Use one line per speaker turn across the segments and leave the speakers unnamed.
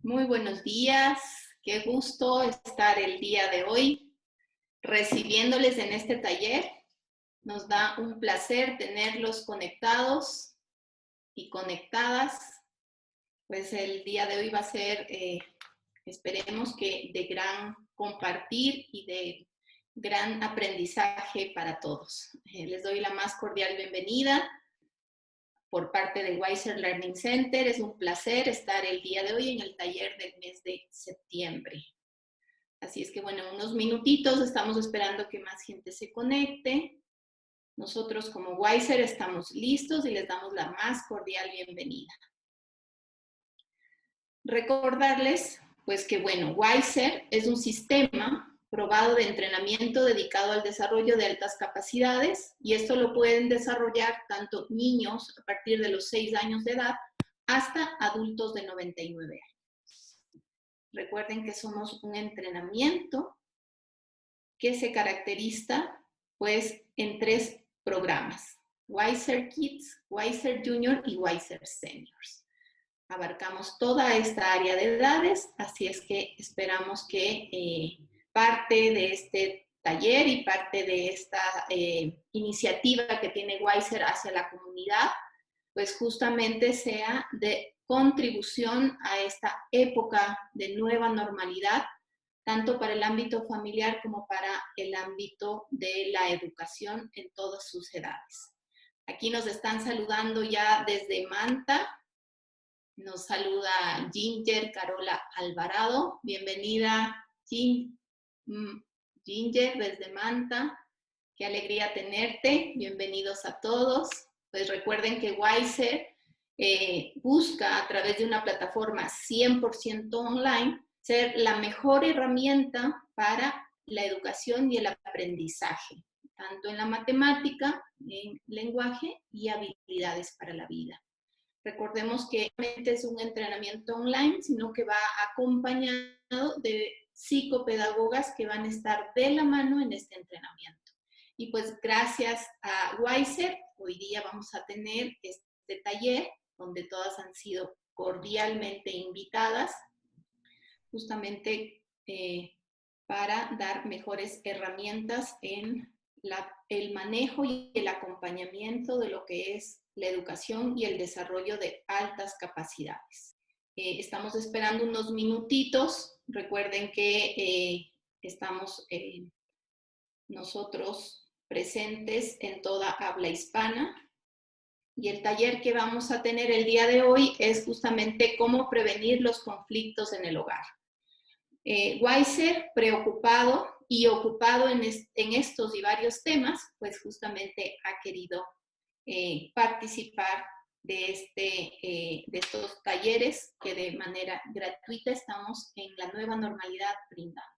Muy buenos días, qué gusto estar el día de hoy recibiéndoles en este taller. Nos da un placer tenerlos conectados y conectadas. Pues el día de hoy va a ser, esperemos que de gran compartir y de gran aprendizaje para todos. Les doy la más cordial bienvenida por parte de Wiser Learning Center. Es un placer estar el día de hoy en el taller del mes de septiembre. Así es que, bueno, unos minutitos, estamos esperando que más gente se conecte. Nosotros como Wiser estamos listos y les damos la más cordial bienvenida. Recordarles, pues que, bueno, Wiser es un sistema probado de entrenamiento dedicado al desarrollo de altas capacidades, y esto lo pueden desarrollar tanto niños a partir de los 6 años de edad hasta adultos de 99 años. Recuerden que somos un entrenamiento que se caracteriza pues en 3 programas: Wiser Kids, Wiser Junior y Wiser Seniors. Abarcamos toda esta área de edades, así es que esperamos que parte de este taller y parte de esta iniciativa que tiene Wiser hacia la comunidad, pues justamente sea de contribución a esta época de nueva normalidad, tanto para el ámbito familiar como para el ámbito de la educación en todas sus edades. Aquí nos están saludando ya desde Manta. Nos saluda Ginger Carola Alvarado. Bienvenida, Ginger, desde Manta. Qué alegría tenerte. Bienvenidos a todos. Pues recuerden que Wiser busca, a través de una plataforma 100% online, ser la mejor herramienta para la educación y el aprendizaje, tanto en la matemática, en lenguaje y habilidades para la vida. Recordemos que no es un entrenamiento online, sino que va acompañado de psicopedagogas que van a estar de la mano en este entrenamiento. Y pues gracias a Wiser, hoy día vamos a tener este taller donde todas han sido cordialmente invitadas, justamente para dar mejores herramientas en el manejo y el acompañamiento de lo que es la educación y el desarrollo de altas capacidades. Estamos esperando unos minutitos. Recuerden que estamos nosotros presentes en toda habla hispana, y el taller que vamos a tener el día de hoy es justamente cómo prevenir los conflictos en el hogar. Wiser, preocupado y ocupado en estos y varios temas, pues justamente ha querido participar de estos talleres que de manera gratuita estamos en la nueva normalidad brindando.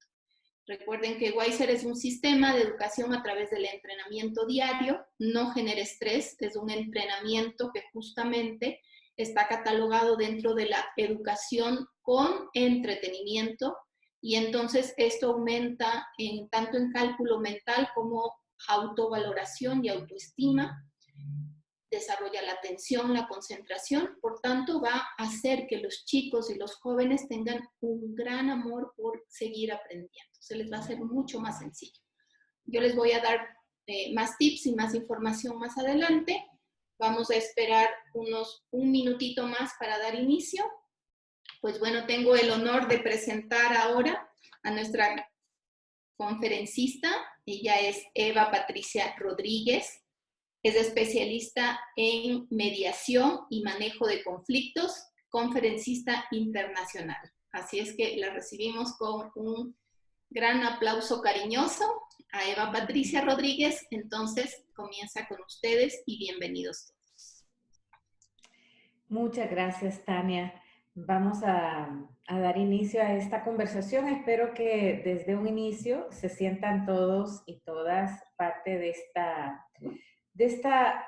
Recuerden que Wiser es un sistema de educación a través del entrenamiento diario. No genera estrés, es un entrenamiento que justamente está catalogado dentro de la educación con entretenimiento, y entonces esto aumenta tanto en cálculo mental como autovaloración y autoestima, desarrolla la atención, la concentración. Por tanto, va a hacer que los chicos y los jóvenes tengan un gran amor por seguir aprendiendo. Se les va a hacer mucho más sencillo. Yo les voy a dar más tips y más información más adelante. Vamos a esperar un minutito más para dar inicio. Pues bueno, tengo el honor de presentar ahora a nuestra conferencista. Ella es Eva Patricia Rodríguez. Es especialista en mediación y manejo de conflictos, conferencista internacional. Así es que la recibimos con un gran aplauso cariñoso a Eva Patricia Rodríguez. Entonces, comienza con ustedes y bienvenidos todos.
Muchas gracias, Tania. Vamos a dar inicio a esta conversación. Espero que desde un inicio se sientan todos y todas parte de esta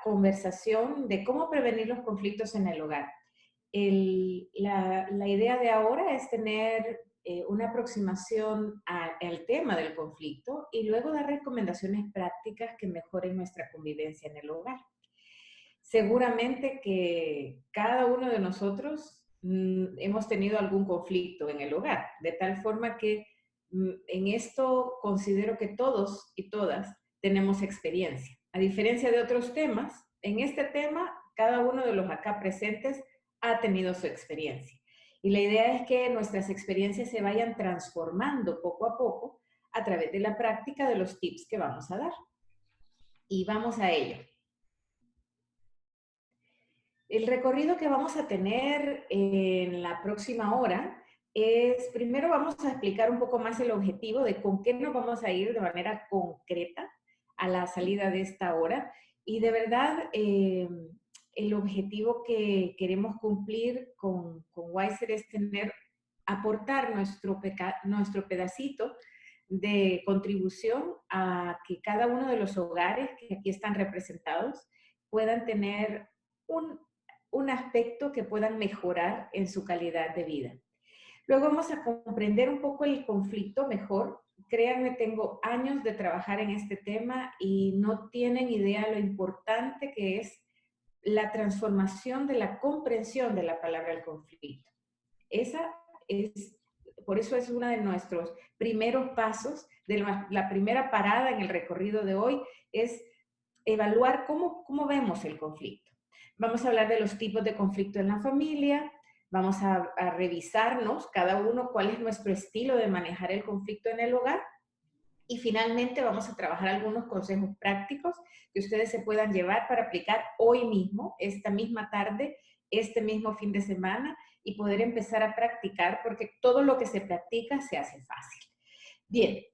conversación de cómo prevenir los conflictos en el hogar. La idea de ahora es tener una aproximación al tema del conflicto y luego dar recomendaciones prácticas que mejoren nuestra convivencia en el hogar. Seguramente que cada uno de nosotros hemos tenido algún conflicto en el hogar, de tal forma que en esto considero que todos y todas tenemos experiencia. A diferencia de otros temas, en este tema, cada uno de los acá presentes ha tenido su experiencia. Y la idea es que nuestras experiencias se vayan transformando poco a poco a través de la práctica de los tips que vamos a dar. Y vamos a ello. El recorrido que vamos a tener en la próxima hora es, primero vamos a explicar un poco más el objetivo de con qué nos vamos a ir de manera concreta a la salida de esta hora. Y de verdad, el objetivo que queremos cumplir con Wiser es aportar nuestro pedacito de contribución a que cada uno de los hogares que aquí están representados puedan tener un aspecto que puedan mejorar en su calidad de vida. Luego vamos a comprender un poco el conflicto mejor. Créanme, tengo años de trabajar en este tema y no tienen idea lo importante que es la transformación de la comprensión de la palabra el conflicto. Por eso es uno de nuestros primeros pasos, la primera parada en el recorrido de hoy es evaluar cómo vemos el conflicto. Vamos a hablar de los tipos de conflicto en la familia, vamos a revisarnos cada uno cuál es nuestro estilo de manejar el conflicto en el hogar y finalmente vamos a trabajar algunos consejos prácticos que ustedes se puedan llevar para aplicar hoy mismo, esta misma tarde, este mismo fin de semana y poder empezar a practicar porque todo lo que se practica se hace fácil. Bien,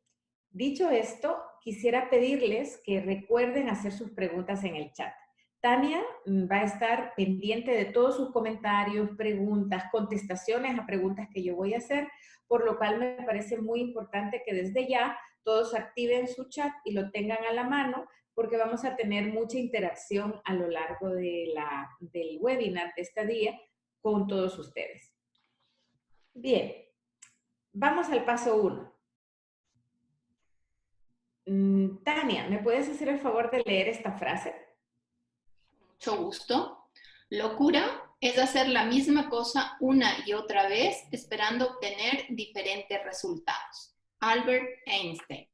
dicho esto, quisiera pedirles que recuerden hacer sus preguntas en el chat. Tania va a estar pendiente de todos sus comentarios, preguntas, contestaciones a preguntas que yo voy a hacer, por lo cual me parece muy importante que desde ya todos activen su chat y lo tengan a la mano, porque vamos a tener mucha interacción a lo largo del webinar de este día con todos ustedes. Bien, vamos al paso 1. Tania, ¿me puedes hacer el favor de leer esta frase?
Mucho gusto. Locura es hacer la misma cosa una y otra vez esperando obtener diferentes resultados. Albert Einstein.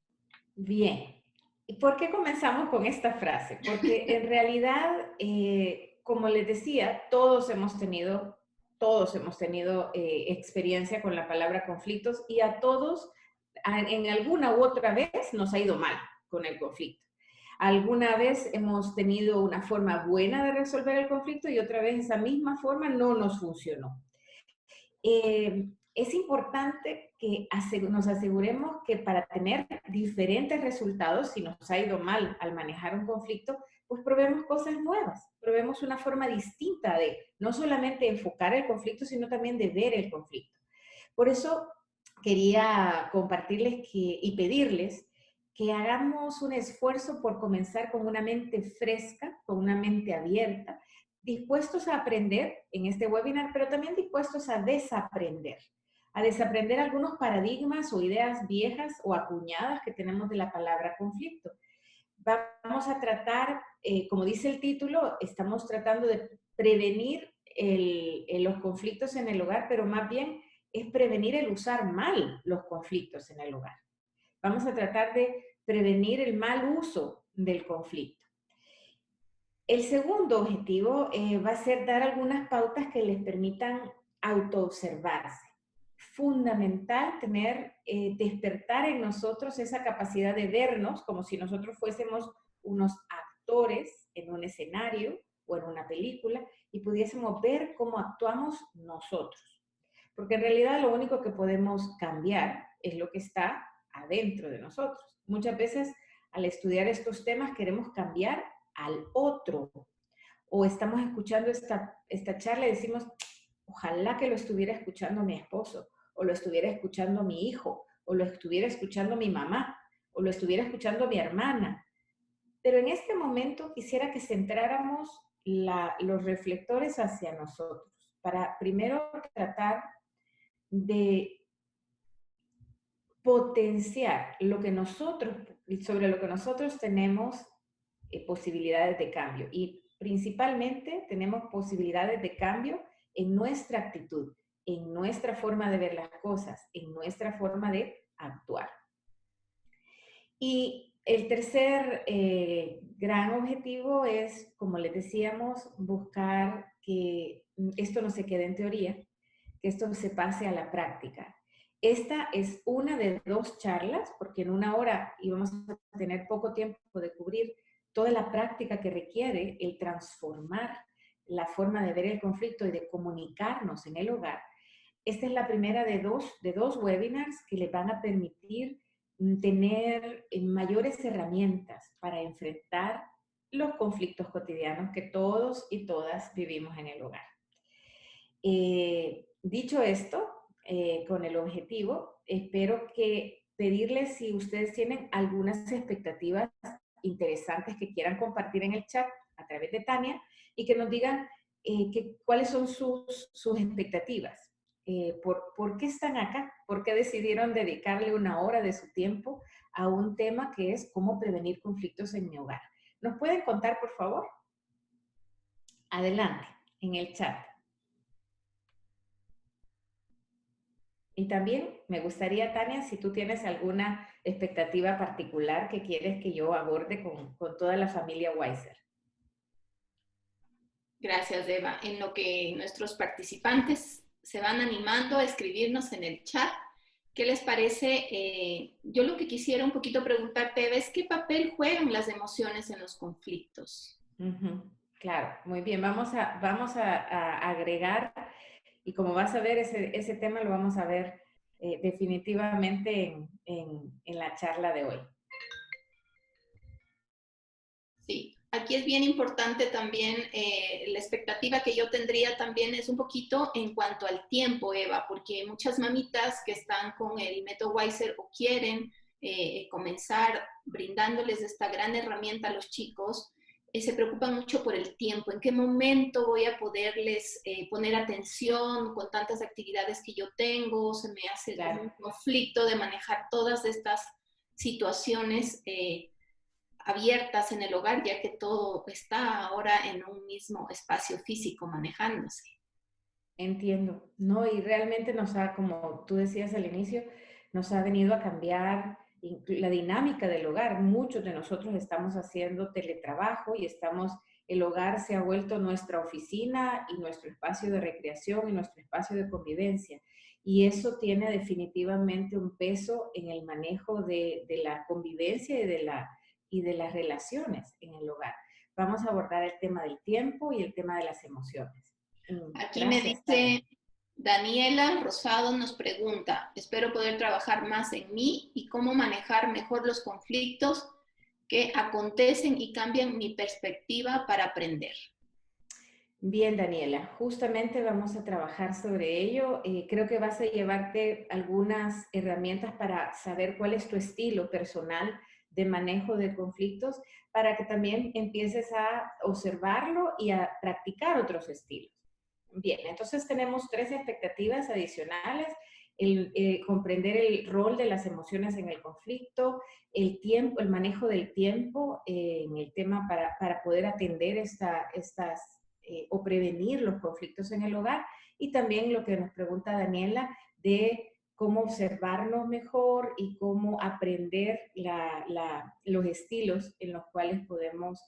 Bien. ¿Y por qué comenzamos con esta frase? Porque en realidad, como les decía, todos hemos tenido experiencia con la palabra conflictos y a todos en alguna u otra vez nos ha ido mal con el conflicto. Alguna vez hemos tenido una forma buena de resolver el conflicto y otra vez esa misma forma no nos funcionó. Es importante que nos aseguremos que para tener diferentes resultados, si nos ha ido mal al manejar un conflicto, pues probemos cosas nuevas, probemos una forma distinta de no solamente enfocar el conflicto, sino también de ver el conflicto. Por eso quería compartirles y pedirles que hagamos un esfuerzo por comenzar con una mente fresca, con una mente abierta, dispuestos a aprender en este webinar, pero también dispuestos a desaprender algunos paradigmas o ideas viejas o acuñadas que tenemos de la palabra conflicto. Vamos a tratar, como dice el título, estamos tratando de prevenir los conflictos en el hogar, pero más bien es prevenir el usar mal los conflictos en el hogar. Vamos a tratar de prevenir el mal uso del conflicto. El segundo objetivo va a ser dar algunas pautas que les permitan autoobservarse. Fundamental despertar en nosotros esa capacidad de vernos como si nosotros fuésemos unos actores en un escenario o en una película y pudiésemos ver cómo actuamos nosotros. Porque en realidad lo único que podemos cambiar es lo que está adentro de nosotros. Muchas veces al estudiar estos temas queremos cambiar al otro. O estamos escuchando esta charla y decimos, ojalá que lo estuviera escuchando mi esposo, o lo estuviera escuchando mi hijo, o lo estuviera escuchando mi mamá, o lo estuviera escuchando mi hermana. Pero en este momento quisiera que centráramos los reflectores hacia nosotros, para primero tratar de potenciar sobre lo que nosotros tenemos posibilidades de cambio. Y principalmente tenemos posibilidades de cambio en nuestra actitud, en nuestra forma de ver las cosas, en nuestra forma de actuar. Y el tercer gran objetivo es, como les decíamos, buscar que esto no se quede en teoría, que esto se pase a la práctica. Esta es una de 2 charlas, porque en 1 hora íbamos a tener poco tiempo de cubrir toda la práctica que requiere el transformar la forma de ver el conflicto y de comunicarnos en el hogar. Esta es la primera de dos webinars que les van a permitir tener mayores herramientas para enfrentar los conflictos cotidianos que todos y todas vivimos en el hogar. Dicho esto, con el objetivo, espero que pedirles si ustedes tienen algunas expectativas interesantes que quieran compartir en el chat a través de Tania y que nos digan cuáles son sus expectativas. ¿Por qué están acá? ¿Por qué decidieron dedicarle 1 hora de su tiempo a un tema que es cómo prevenir conflictos en mi hogar? ¿Nos pueden contar, por favor? Adelante, en el chat. Y también me gustaría, Tania, si tú tienes alguna expectativa particular que quieres que yo aborde con toda la familia Weiser.
Gracias, Eva. En lo que nuestros participantes se van animando a escribirnos en el chat, ¿qué les parece? Yo lo que quisiera un poquito preguntarte, Eva, es ¿qué papel juegan las emociones en los conflictos?
Claro, muy bien. Vamos a agregar, y como vas a ver, ese tema lo vamos a ver definitivamente en la charla de hoy.
Sí, aquí es bien importante también, la expectativa que yo tendría también es un poquito en cuanto al tiempo, Eva, porque muchas mamitas que están con el método Weiser o quieren comenzar brindándoles esta gran herramienta a los chicos, se preocupan mucho por el tiempo, en qué momento voy a poderles poner atención con tantas actividades que yo tengo, se me hace un conflicto de manejar todas estas situaciones abiertas en el hogar, ya que todo está ahora en un mismo espacio físico manejándose.
Entiendo, ¿no? Y realmente nos ha, como tú decías al inicio, nos ha venido a cambiar la dinámica del hogar. Muchos de nosotros estamos haciendo teletrabajo y el hogar se ha vuelto nuestra oficina y nuestro espacio de recreación y nuestro espacio de convivencia. Y eso tiene definitivamente un peso en el manejo de la convivencia y de las relaciones en el hogar. Vamos a abordar el tema del tiempo y el tema de las emociones.
Aquí gracias, me dice Daniela Rosado, nos pregunta, espero poder trabajar más en mí y cómo manejar mejor los conflictos que acontecen y cambian mi perspectiva para aprender.
Bien, Daniela, justamente vamos a trabajar sobre ello. Creo que vas a llevarte algunas herramientas para saber cuál es tu estilo personal de manejo de conflictos, para que también empieces a observarlo y a practicar otros estilos. Bien, entonces tenemos 3 expectativas adicionales: comprender el rol de las emociones en el conflicto, el tiempo, el manejo del tiempo en el tema para poder atender o prevenir los conflictos en el hogar, y también lo que nos pregunta Daniela de cómo observarnos mejor y cómo aprender los estilos en los cuales podemos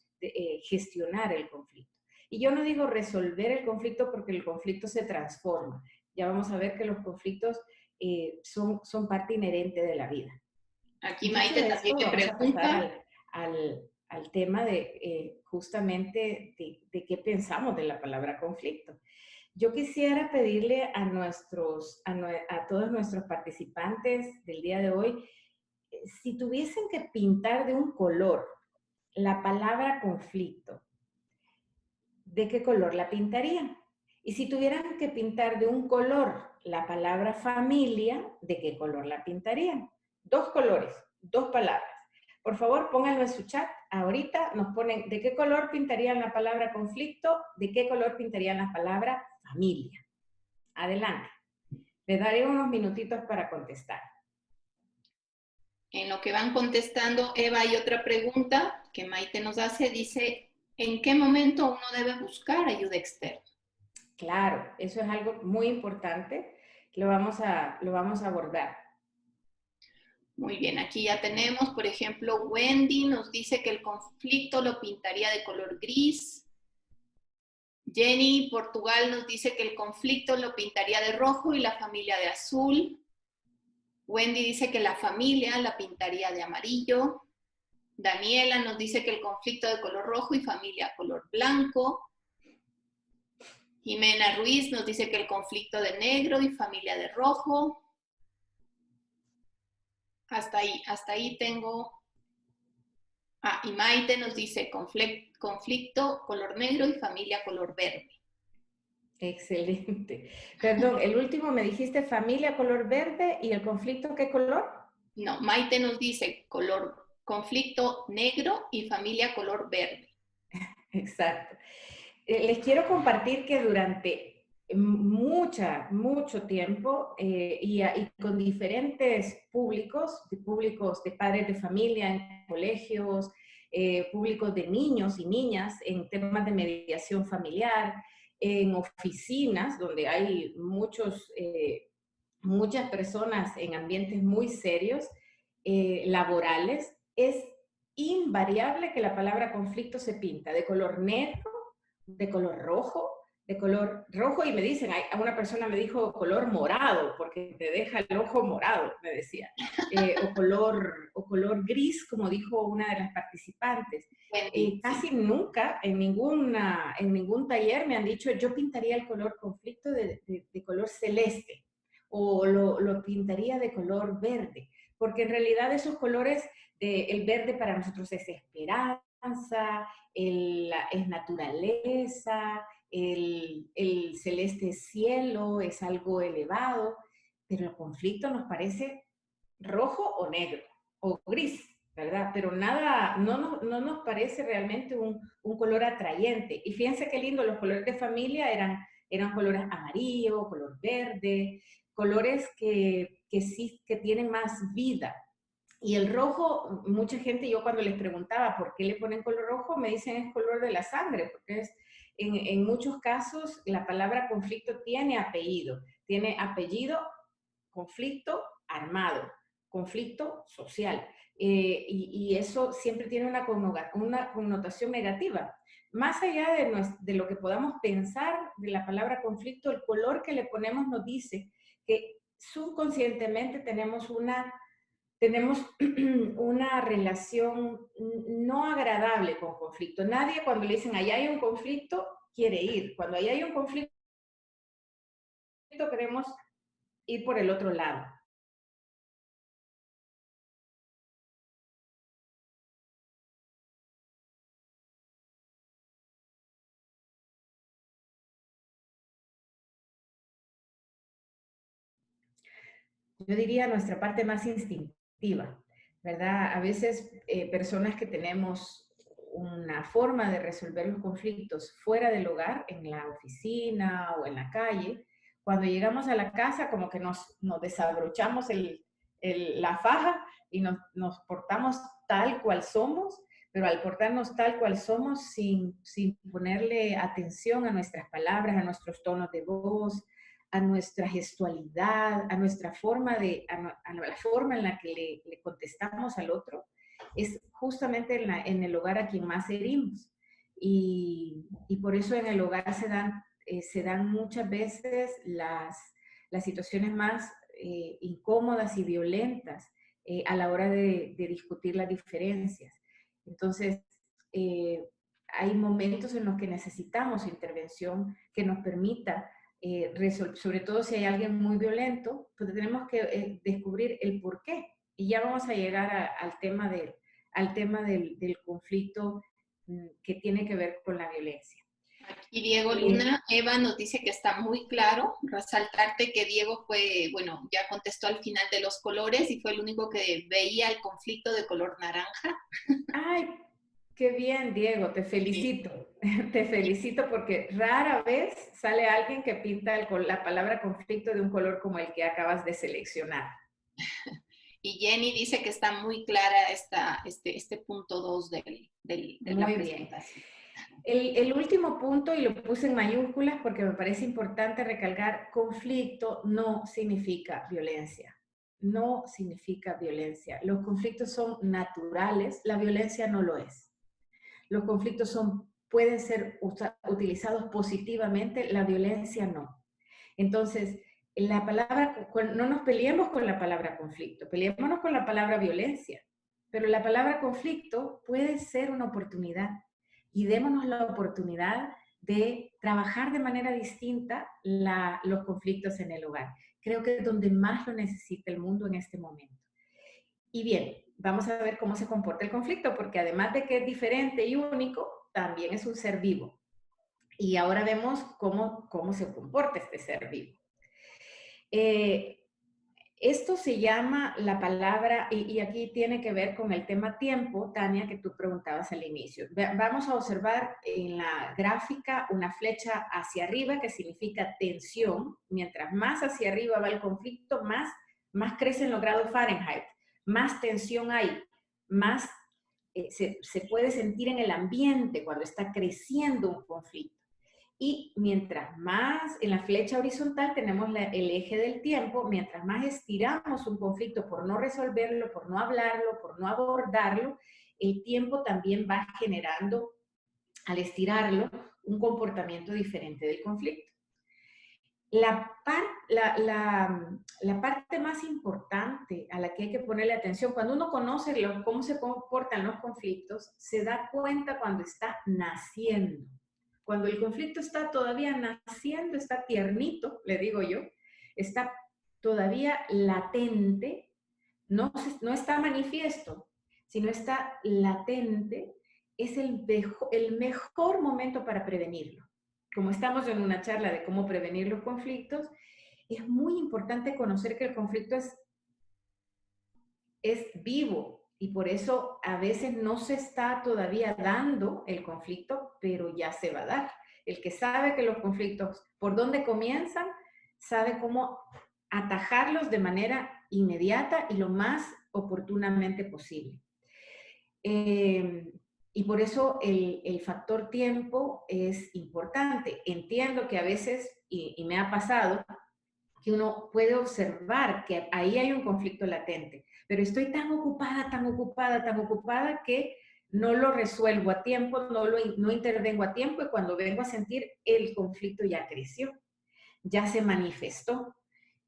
gestionar el conflicto. Y yo no digo resolver el conflicto porque el conflicto se transforma. Ya vamos a ver que los conflictos son parte inherente de la vida.
Aquí Maite también me pregunta
al tema de justamente de qué pensamos de la palabra conflicto. Yo quisiera pedirle a todos nuestros participantes del día de hoy, si tuviesen que pintar de un color la palabra conflicto, ¿de qué color la pintarían? Y si tuvieran que pintar de un color la palabra familia, ¿de qué color la pintarían? 2 colores, 2 palabras. Por favor, pónganlo en su chat. Ahorita nos ponen de qué color pintarían la palabra conflicto, de qué color pintarían la palabra familia. Adelante. Les daré unos minutitos para contestar.
En lo que van contestando, Eva, hay otra pregunta que Maite nos hace. Dice, ¿en qué momento uno debe buscar ayuda externa?
Claro, eso es algo muy importante. Lo vamos a abordar.
Muy bien, aquí ya tenemos, por ejemplo, Wendy nos dice que el conflicto lo pintaría de color gris. Jenny, Portugal, nos dice que el conflicto lo pintaría de rojo y la familia de azul. Wendy dice que la familia la pintaría de amarillo. Daniela nos dice que el conflicto de color rojo y familia color blanco. Jimena Ruiz nos dice que el conflicto de negro y familia de rojo. Hasta ahí tengo. Y Maite nos dice conflicto color negro y familia color verde.
Excelente. Perdón, el último me dijiste familia color verde y el conflicto, ¿qué color?
No, Maite nos dice conflicto negro y familia color verde.
Exacto. Les quiero compartir que durante mucho tiempo y con diferentes públicos de padres de familia en colegios, públicos de niños y niñas en temas de mediación familiar, en oficinas donde hay muchas personas en ambientes muy serios, laborales, es invariable que la palabra conflicto se pinta de color negro, de color rojo, y me dicen, a una persona me dijo color morado, porque te deja el ojo morado, me decía, o color gris, como dijo una de las participantes. Casi nunca en ningún taller me han dicho, yo pintaría el color conflicto de color celeste, o lo pintaría de color verde, porque en realidad esos colores, el verde para nosotros es esperanza, es naturaleza, el celeste cielo es algo elevado, pero el conflicto nos parece rojo o negro, o gris, ¿verdad? Pero nada, no nos parece realmente un color atrayente. Y fíjense qué lindo, los colores de familia eran colores amarillo, color verde, colores que sí, que tienen más vida. Y el rojo, mucha gente, yo cuando les preguntaba por qué le ponen color rojo, me dicen es color de la sangre, porque en muchos casos la palabra conflicto tiene apellido conflicto armado, conflicto social, y eso siempre tiene una connotación negativa. Más allá de lo que podamos pensar de la palabra conflicto, el color que le ponemos nos dice que subconscientemente tenemos una relación no agradable con conflicto. Nadie cuando le dicen, allá hay un conflicto, quiere ir. Cuando allá hay un conflicto, queremos ir por el otro lado. Yo diría nuestra parte más instintiva, ¿verdad? A veces personas que tenemos una forma de resolver los conflictos fuera del hogar, en la oficina o en la calle, cuando llegamos a la casa como que nos desabrochamos la faja y nos portamos tal cual somos, pero al portarnos tal cual somos sin ponerle atención a nuestras palabras, a nuestros tonos de voz, a nuestra gestualidad, a nuestra forma a la forma en la que le contestamos al otro, es justamente en el hogar a quien más herimos. Y por eso en el hogar se dan muchas veces las situaciones más incómodas y violentas a la hora de discutir las diferencias. Entonces, hay momentos en los que necesitamos intervención que nos permita sobre todo si hay alguien muy violento, pues tenemos que descubrir el por qué. Y ya vamos a llegar al tema del conflicto que tiene que ver con la violencia.
Aquí Diego Luna, Eva nos dice que está muy claro. Resaltarte que Diego ya contestó al final de los colores y fue el único que veía el conflicto de color naranja.
Ay, qué bien, Diego, te felicito. Sí. Te felicito porque rara vez sale alguien que pinta la palabra conflicto de un color como el que acabas de seleccionar.
Y Jenny dice que está muy clara este punto 2 de la presentación.
El último punto, y lo puse en mayúsculas porque me parece importante recalcar, conflicto no significa violencia. No significa violencia. Los conflictos son naturales, la violencia no lo es. Los conflictos pueden ser utilizados positivamente, la violencia no. Entonces, no nos peleemos con la palabra conflicto, peleémonos con la palabra violencia, pero la palabra conflicto puede ser una oportunidad y démonos la oportunidad de trabajar de manera distinta los conflictos en el hogar. Creo que es donde más lo necesita el mundo en este momento. Y bien, vamos a ver cómo se comporta el conflicto, porque además de que es diferente y único, también es un ser vivo. Y ahora vemos cómo se comporta este ser vivo. Esto se llama la palabra, y aquí tiene que ver con el tema tiempo, Tania, que tú preguntabas al inicio. Vamos a observar en la gráfica una flecha hacia arriba que significa tensión. Mientras más hacia arriba va el conflicto, más crecen los grados Fahrenheit, más tensión hay, más se puede sentir en el ambiente cuando está creciendo un conflicto. Y mientras más en la flecha horizontal tenemos el eje del tiempo, mientras más estiramos un conflicto por no resolverlo, por no hablarlo, por no abordarlo, el tiempo también va generando, al estirarlo, un comportamiento diferente del conflicto. La parte más importante a la que hay que ponerle atención, cuando uno conoce cómo se comportan los conflictos, se da cuenta cuando está naciendo. Cuando el conflicto está todavía naciendo, está tiernito, le digo yo, está todavía latente, no está manifiesto, sino está latente, es el mejor momento para prevenirlo. Como estamos en una charla de cómo prevenir los conflictos, es muy importante conocer que el conflicto es vivo y por eso a veces no se está todavía dando el conflicto, pero ya se va a dar. El que sabe que los conflictos, por dónde comienzan, sabe cómo atajarlos de manera inmediata y lo más oportunamente posible. Y por eso el factor tiempo es importante. Entiendo que a veces, y me ha pasado, que uno puede observar que ahí hay un conflicto latente, pero estoy tan ocupada que no lo resuelvo a tiempo, no intervengo a tiempo y cuando vengo a sentir el conflicto ya creció, ya se manifestó.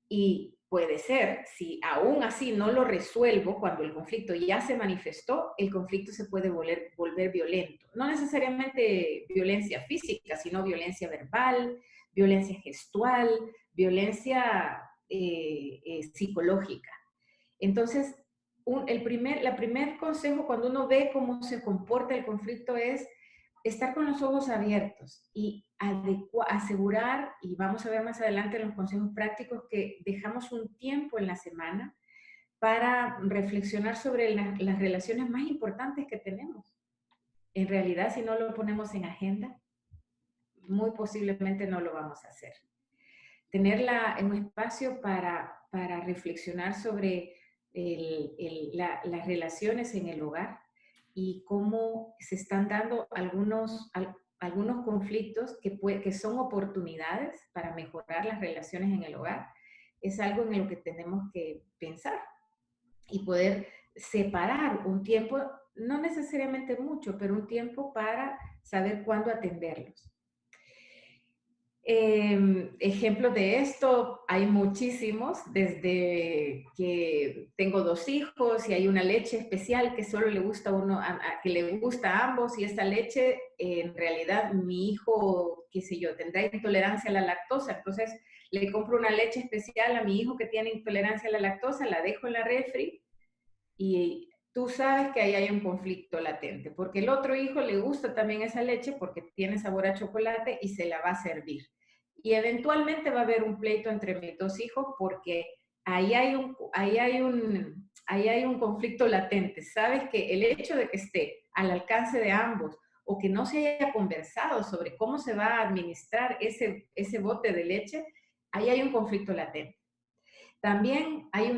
Y puede ser, si aún así no lo resuelvo, cuando el conflicto ya se manifestó, el conflicto se puede volver violento. No necesariamente violencia física, sino violencia verbal, violencia gestual, violencia psicológica. Entonces, el primer consejo cuando uno ve cómo se comporta el conflicto es estar con los ojos abiertos y asegurar, y vamos a ver más adelante en los consejos prácticos, que dejamos un tiempo en la semana para reflexionar sobre las relaciones más importantes que tenemos. En realidad, si no lo ponemos en agenda, muy posiblemente no lo vamos a hacer. Tenerla en un espacio para reflexionar sobre las relaciones en el hogar y cómo se están dando algunos conflictos que son oportunidades para mejorar las relaciones en el hogar, es algo en lo que tenemos que pensar y poder separar un tiempo, no necesariamente mucho, pero un tiempo para saber cuándo atenderlos. Ejemplos de esto hay muchísimos, desde que tengo 2 hijos y hay una leche especial que solo le gusta que le gusta a ambos, y esta leche, en realidad mi hijo, qué sé yo, tendrá intolerancia a la lactosa, entonces le compro una leche especial a mi hijo que tiene intolerancia a la lactosa, la dejo en la refri y tú sabes que ahí hay un conflicto latente, porque el otro hijo le gusta también esa leche porque tiene sabor a chocolate y se la va a servir. Y eventualmente va a haber un pleito entre mis 2 hijos porque ahí hay un conflicto latente. Sabes que el hecho de que esté al alcance de ambos o que no se haya conversado sobre cómo se va a administrar ese bote de leche, ahí hay un conflicto latente. También hay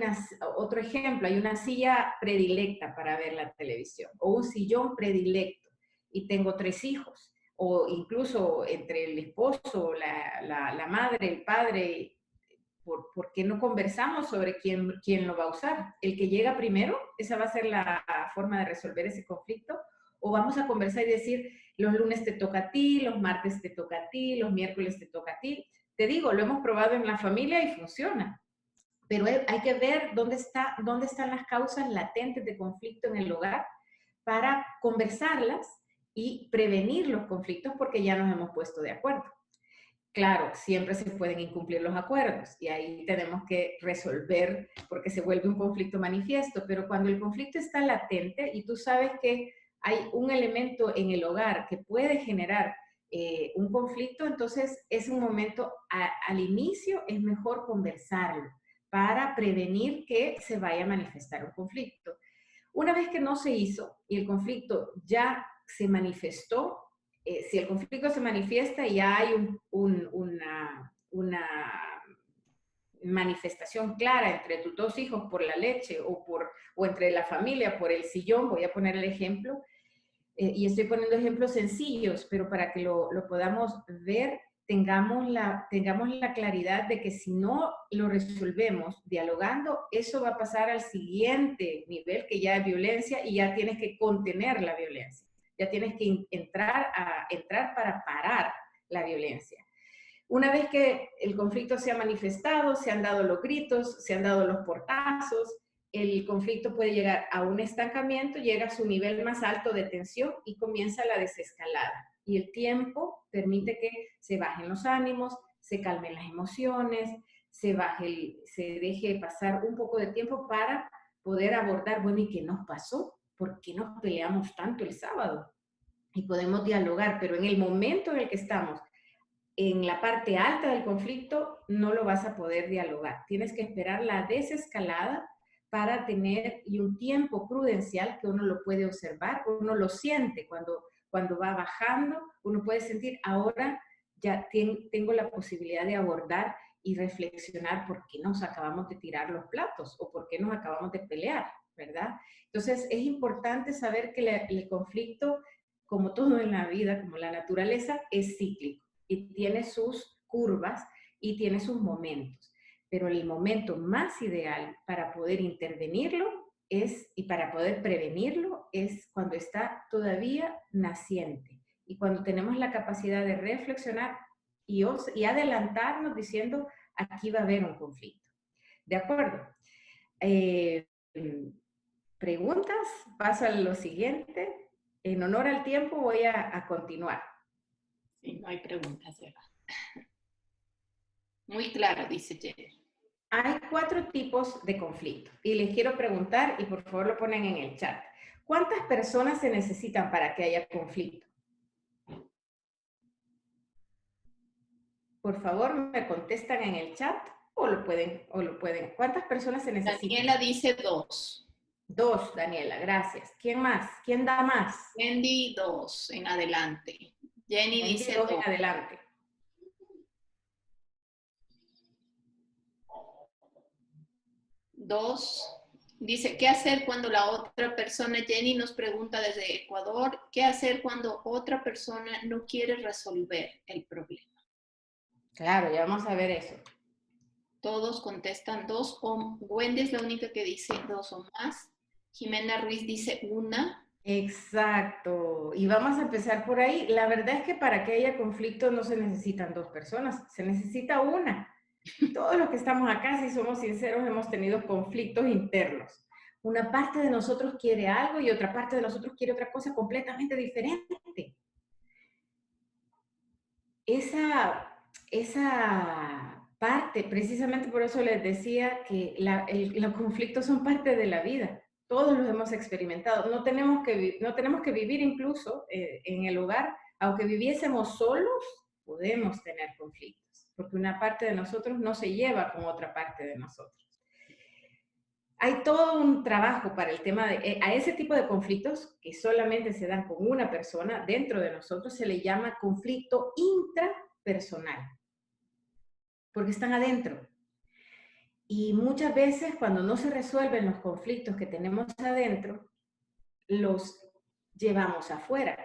otro ejemplo, hay una silla predilecta para ver la televisión o un sillón predilecto y tengo 3 hijos. o incluso entre el esposo, la madre, el padre, ¿por qué no conversamos sobre quién lo va a usar? ¿El que llega primero? ¿Esa va a ser la forma de resolver ese conflicto? ¿O vamos a conversar y decir, los lunes te toca a ti, los martes te toca a ti, los miércoles te toca a ti? Te digo, lo hemos probado en la familia y funciona. Pero hay que ver dónde están las causas latentes de conflicto en el hogar para conversarlas y prevenir los conflictos porque ya nos hemos puesto de acuerdo. Claro, siempre se pueden incumplir los acuerdos y ahí tenemos que resolver porque se vuelve un conflicto manifiesto, pero cuando el conflicto está latente y tú sabes que hay un elemento en el hogar que puede generar un conflicto, entonces es un momento, al inicio es mejor conversarlo para prevenir que se vaya a manifestar un conflicto. Una vez que no se hizo y el conflicto ya se manifestó, si el conflicto se manifiesta y ya hay una manifestación clara entre tus dos hijos por la leche o entre la familia por el sillón, voy a poner el ejemplo, y estoy poniendo ejemplos sencillos, pero para que lo podamos ver, tengamos la claridad de que si no lo resolvemos dialogando, eso va a pasar al siguiente nivel, que ya es violencia, y ya tienes que contener la violencia. Ya tienes que entrar para parar la violencia. Una vez que el conflicto se ha manifestado, se han dado los gritos, se han dado los portazos, el conflicto puede llegar a un estancamiento, llega a su nivel más alto de tensión y comienza la desescalada. Y el tiempo permite que se bajen los ánimos, se calmen las emociones, se deje pasar un poco de tiempo para poder abordar, bueno, ¿y qué nos pasó? ¿Por qué nos peleamos tanto el sábado? Y podemos dialogar, pero en el momento en el que estamos en la parte alta del conflicto, no lo vas a poder dialogar. Tienes que esperar la desescalada para tener un tiempo prudencial que uno lo puede observar, uno lo siente cuando va bajando, uno puede sentir, ahora ya tengo la posibilidad de abordar y reflexionar por qué nos acabamos de tirar los platos o por qué nos acabamos de pelear, ¿verdad? Entonces es importante saber que el conflicto, como todo en la vida, como la naturaleza, es cíclico y tiene sus curvas y tiene sus momentos. Pero el momento más ideal para poder intervenirlo y para poder prevenirlo es cuando está todavía naciente y cuando tenemos la capacidad de reflexionar y adelantarnos diciendo, aquí va a haber un conflicto. ¿De acuerdo? ¿Preguntas? Paso a lo siguiente. En honor al tiempo voy a continuar.
Sí, no hay preguntas, Eva. Muy claro, dice Jenny.
Hay 4 tipos de conflicto y les quiero preguntar, y por favor lo ponen en el chat. ¿Cuántas personas se necesitan para que haya conflicto? Por favor, me contestan en el chat o lo pueden. ¿Cuántas personas se necesitan?
Daniela dice 2.
2, Daniela, gracias. ¿Quién más? ¿Quién da más?
Wendy, 2 en adelante. Jenny dice
2
2.
en adelante.
2. Dice, ¿qué hacer cuando la otra persona, Jenny nos pregunta desde Ecuador, ¿qué hacer cuando otra persona no quiere resolver el problema?
Claro, ya vamos a ver eso.
Todos contestan 2 o Wendy es la única que dice 2 o más. Jimena Ruiz dice 1.
Exacto. Y vamos a empezar por ahí. La verdad es que para que haya conflicto no se necesitan 2 personas, se necesita una. Todos los que estamos acá, si somos sinceros, hemos tenido conflictos internos. Una parte de nosotros quiere algo y otra parte de nosotros quiere otra cosa completamente diferente. Esa parte, precisamente por eso les decía que los conflictos son parte de la vida. Todos los hemos experimentado. No tenemos que vivir incluso en el hogar. Aunque viviésemos solos, podemos tener conflictos, porque una parte de nosotros no se lleva con otra parte de nosotros. Hay todo un trabajo para el tema a ese tipo de conflictos que solamente se dan con una persona dentro de nosotros, se le llama conflicto intrapersonal, porque están adentro. Y muchas veces cuando no se resuelven los conflictos que tenemos adentro, los llevamos afuera.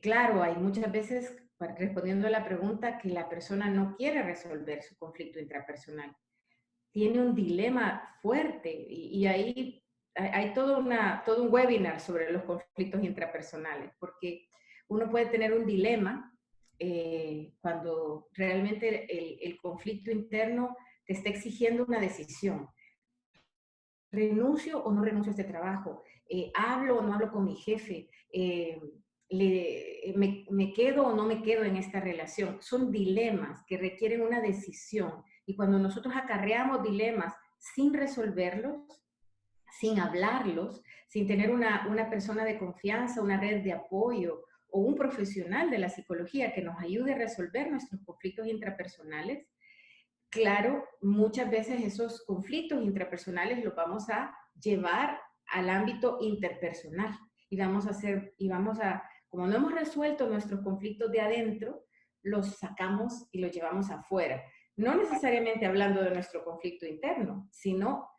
Claro, hay muchas veces, respondiendo a la pregunta, que la persona no quiere resolver su conflicto intrapersonal. Tiene un dilema fuerte y ahí hay todo un webinar sobre los conflictos intrapersonales, porque uno puede tener un dilema cuando realmente el conflicto interno te está exigiendo una decisión. ¿Renuncio o no renuncio a este trabajo? ¿Hablo o no hablo con mi jefe? ¿Me quedo o no me quedo en esta relación? Son dilemas que requieren una decisión. Y cuando nosotros acarreamos dilemas sin resolverlos, sin hablarlos, sin tener una persona de confianza, una red de apoyo o un profesional de la psicología que nos ayude a resolver nuestros conflictos intrapersonales, claro, muchas veces esos conflictos intrapersonales los vamos a llevar al ámbito interpersonal y vamos a, como no hemos resuelto nuestros conflictos de adentro, los sacamos y los llevamos afuera. No necesariamente hablando de nuestro conflicto interno, sino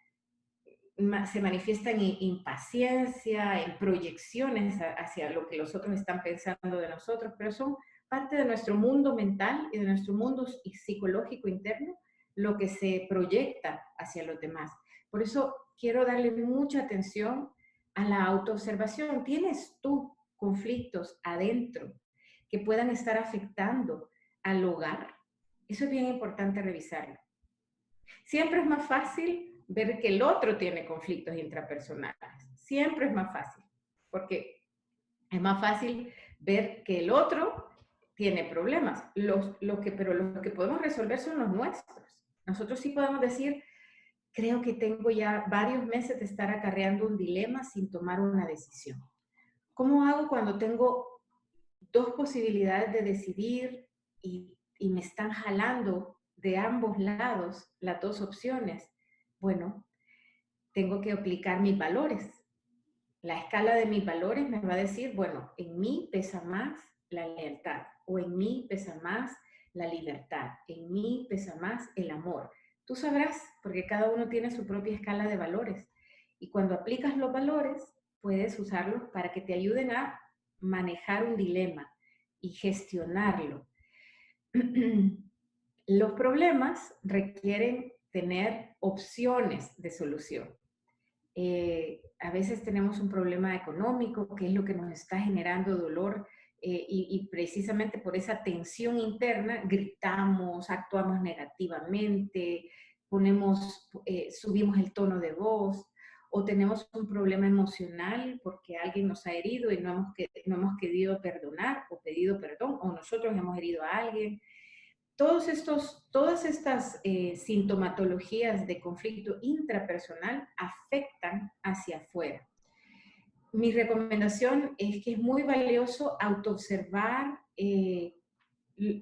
se manifiesta en impaciencia, en proyecciones hacia lo que los otros están pensando de nosotros, pero son parte de nuestro mundo mental y de nuestro mundo psicológico interno, lo que se proyecta hacia los demás. Por eso quiero darle mucha atención a la autoobservación. ¿Tienes tú conflictos adentro que puedan estar afectando al hogar? Eso es bien importante revisarlo. Siempre es más fácil ver que el otro tiene conflictos intrapersonales. Siempre es más fácil, porque es más fácil ver que el otro tiene problemas. Pero los que podemos resolver son los nuestros. Nosotros sí podemos decir, creo que tengo ya varios meses de estar acarreando un dilema sin tomar una decisión. ¿Cómo hago cuando tengo dos posibilidades de decidir y me están jalando de ambos lados las dos opciones? Bueno, tengo que aplicar mis valores. La escala de mis valores me va a decir, bueno, en mí pesa más la lealtad o en mí pesa más la libertad, en mí pesa más el amor. Tú sabrás, porque cada uno tiene su propia escala de valores. Y cuando aplicas los valores, puedes usarlos para que te ayuden a manejar un dilema y gestionarlo. Los problemas requieren tener opciones de solución. A veces tenemos un problema económico, que es lo que nos está generando dolor, y precisamente por esa tensión interna gritamos, actuamos negativamente, subimos el tono de voz, o tenemos un problema emocional porque alguien nos ha herido y no hemos querido perdonar o pedido perdón, o nosotros hemos herido a alguien. Todas estas sintomatologías de conflicto intrapersonal afectan hacia afuera. Mi recomendación es que es muy valioso autoobservar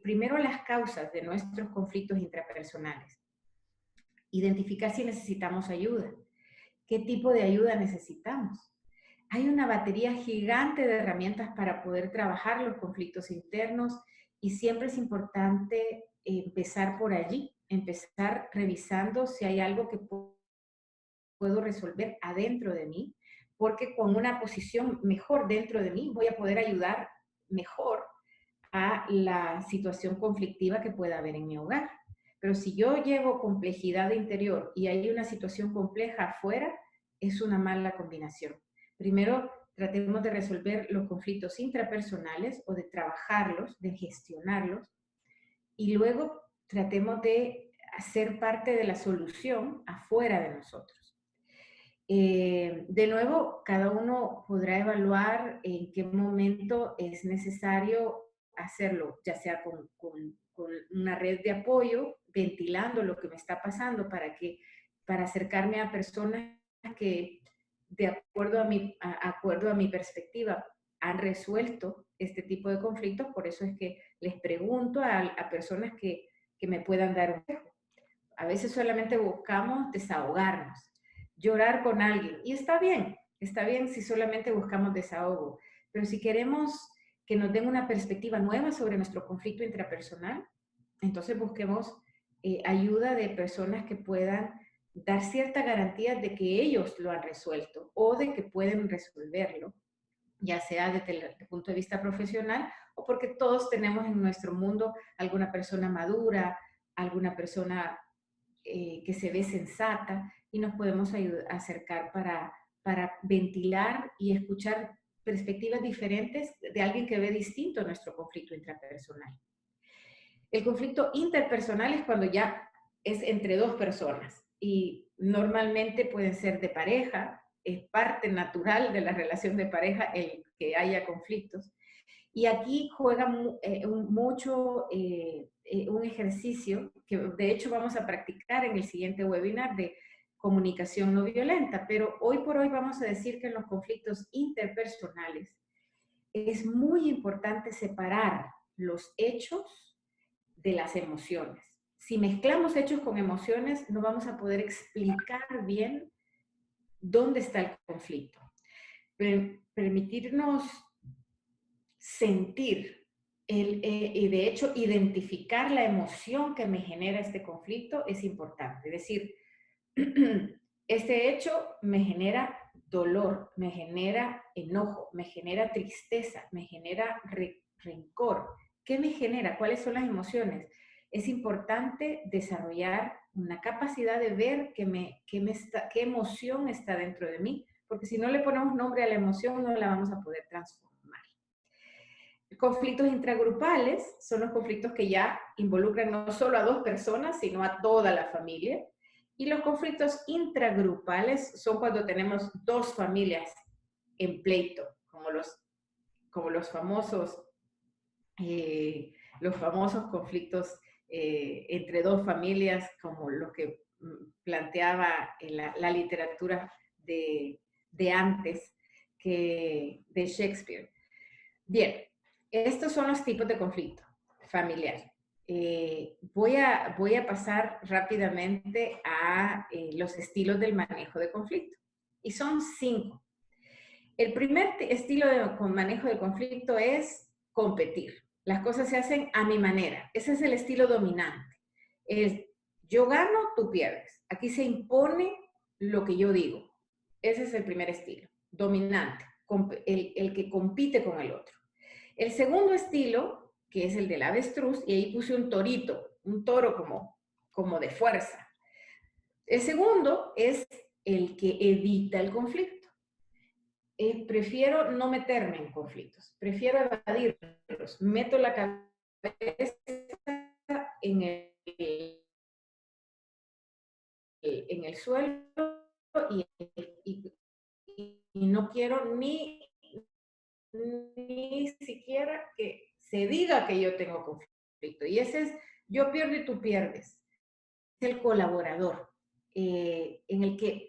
primero las causas de nuestros conflictos intrapersonales. Identificar si necesitamos ayuda. ¿Qué tipo de ayuda necesitamos? Hay una batería gigante de herramientas para poder trabajar los conflictos internos y siempre es importante empezar por allí, empezar revisando si hay algo que puedo resolver adentro de mí, porque con una posición mejor dentro de mí voy a poder ayudar mejor a la situación conflictiva que pueda haber en mi hogar. Pero si yo llevo complejidad interior y hay una situación compleja afuera, es una mala combinación. Primero, tratemos de resolver los conflictos intrapersonales o de trabajarlos, de gestionarlos, y luego tratemos de hacer parte de la solución afuera de nosotros. De nuevo, cada uno podrá evaluar en qué momento es necesario hacerlo, ya sea con una red de apoyo, ventilando lo que me está pasando para acercarme a personas que, de acuerdo a mi perspectiva, han resuelto este tipo de conflictos. Por eso es que les pregunto a personas que me puedan dar un consejo. A veces solamente buscamos desahogarnos, llorar con alguien. Y está bien si solamente buscamos desahogo. Pero si queremos que nos den una perspectiva nueva sobre nuestro conflicto intrapersonal, entonces busquemos ayuda de personas que puedan dar cierta garantía de que ellos lo han resuelto o de que pueden resolverlo ya sea desde el punto de vista profesional o porque todos tenemos en nuestro mundo alguna persona madura, alguna persona que se ve sensata y nos podemos acercar para ventilar y escuchar perspectivas diferentes de alguien que ve distinto nuestro conflicto intrapersonal. El conflicto interpersonal es cuando ya es entre dos personas y normalmente pueden ser de pareja, es parte natural de la relación de pareja el que haya conflictos. Y aquí juega mucho un ejercicio que de hecho vamos a practicar en el siguiente webinar de comunicación no violenta, pero hoy por hoy vamos a decir que en los conflictos interpersonales es muy importante separar los hechos de las emociones. Si mezclamos hechos con emociones, no vamos a poder explicar bien dónde está el conflicto. Permitirnos sentir y de hecho identificar la emoción que me genera este conflicto es importante. Es decir, este hecho me genera dolor, me genera enojo, me genera tristeza, me genera rencor. ¿Qué me genera? ¿Cuáles son las emociones? Es importante desarrollar una capacidad de ver qué emoción está dentro de mí, porque si no le ponemos nombre a la emoción no la vamos a poder transformar. Conflictos intragrupales son los conflictos que ya involucran no solo a dos personas, sino a toda la familia. Y los conflictos intragrupales son cuando tenemos dos familias en pleito, como los famosos conflictos entre dos familias, como los que planteaba en la literatura de antes de Shakespeare. Bien, estos son los tipos de conflicto familiar. Voy a pasar rápidamente a los estilos del manejo de conflicto. Y son 5. El primer estilo de manejo de conflicto es competir. Las cosas se hacen a mi manera. Ese es el estilo dominante. Yo gano, tú pierdes. Aquí se impone lo que yo digo. Ese es el primer estilo, dominante, el que compite con el otro. El segundo estilo, que es el del avestruz, y ahí puse un torito, un toro como de fuerza. El segundo es el que evita el conflicto. Prefiero no meterme en conflictos, prefiero evadirlos. Meto la cabeza en el suelo y no quiero ni siquiera que se diga que yo tengo conflicto. Y ese es, yo pierdo y tú pierdes. Es el colaborador, en el que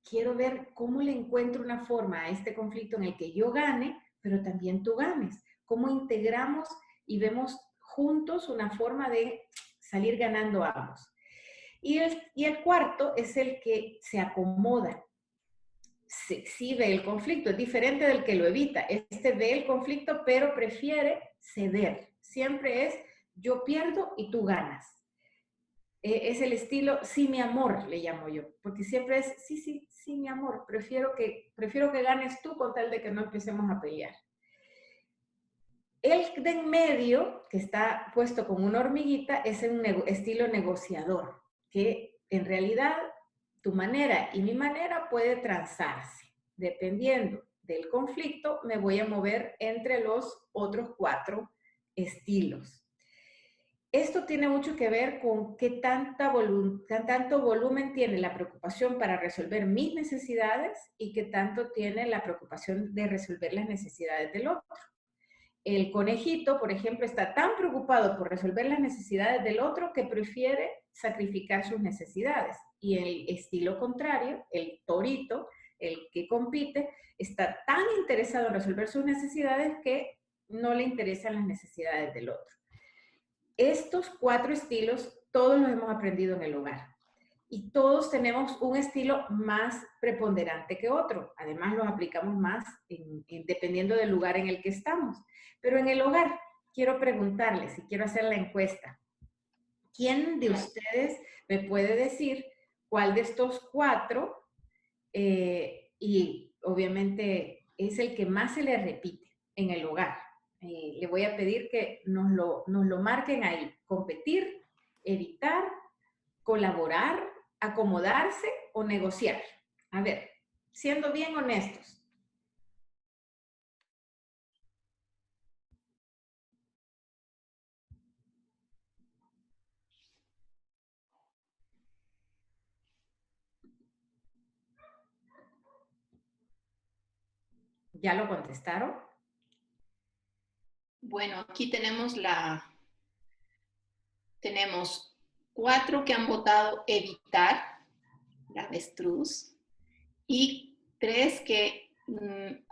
quiero ver cómo le encuentro una forma a este conflicto en el que yo gane, pero también tú ganes. Cómo integramos y vemos juntos una forma de salir ganando ambos. Y el cuarto es el que se acomoda. Sí ve el conflicto, es diferente del que lo evita. Este ve el conflicto, pero prefiere ceder. Siempre es yo pierdo y tú ganas. Es el estilo sí, mi amor, le llamo yo, porque siempre es sí, mi amor, prefiero que ganes tú con tal de que no empecemos a pelear. El de en medio, que está puesto como una hormiguita, es un estilo negociador, que en realidad tu manera y mi manera puede transarse. Dependiendo del conflicto, me voy a mover entre los otros 4 estilos. Esto tiene mucho que ver con qué tanto volumen tiene la preocupación para resolver mis necesidades y qué tanto tiene la preocupación de resolver las necesidades del otro. El conejito, por ejemplo, está tan preocupado por resolver las necesidades del otro que prefiere sacrificar sus necesidades. Y el estilo contrario, el torito, el que compite, está tan interesado en resolver sus necesidades que no le interesan las necesidades del otro. Estos 4 estilos todos los hemos aprendido en el hogar. Y todos tenemos un estilo más preponderante que otro. Además, los aplicamos más dependiendo del lugar en el que estamos. Pero en el hogar, quiero preguntarles, y quiero hacer la encuesta. ¿Quién de ustedes me puede decir cuál de estos 4, y obviamente es el que más se le repite en el hogar. Le voy a pedir que nos lo marquen ahí. Competir, evitar, colaborar, acomodarse o negociar. A ver, siendo bien honestos. ¿Ya lo contestaron?
Bueno, aquí tenemos 4 que han votado evitar, la avestruz, y 3 que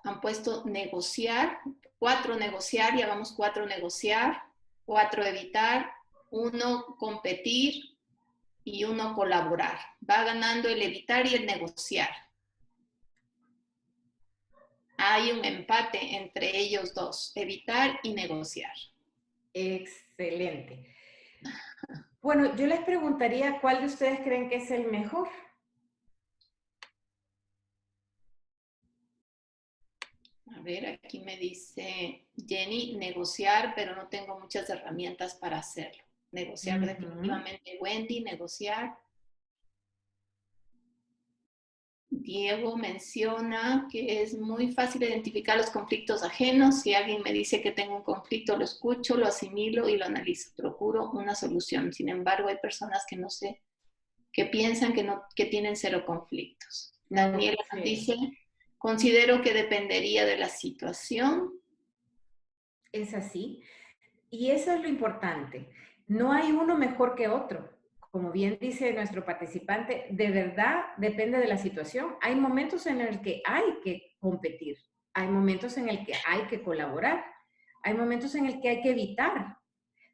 han puesto negociar, 4 negociar, ya vamos 4 negociar, 4 evitar, 1 competir y 1 colaborar. Va ganando el evitar y el negociar. Hay un empate entre ellos dos, evitar y negociar.
Excelente. Bueno, yo les preguntaría cuál de ustedes creen que es el mejor.
A ver, aquí me dice Jenny, negociar, pero no tengo muchas herramientas para hacerlo. Negociar definitivamente, Wendy, negociar. Diego menciona que es muy fácil identificar los conflictos ajenos. Si alguien me dice que tengo un conflicto, lo escucho, lo asimilo y lo analizo. Procuro una solución. Sin embargo, hay personas que no sé, que piensan que tienen 0 conflictos. Daniela dice, considero que dependería de la situación.
Es así. Y eso es lo importante. No hay uno mejor que otro. Como bien dice nuestro participante, de verdad depende de la situación. Hay momentos en el que hay que competir, hay momentos en el que hay que colaborar, hay momentos en el que hay que evitar.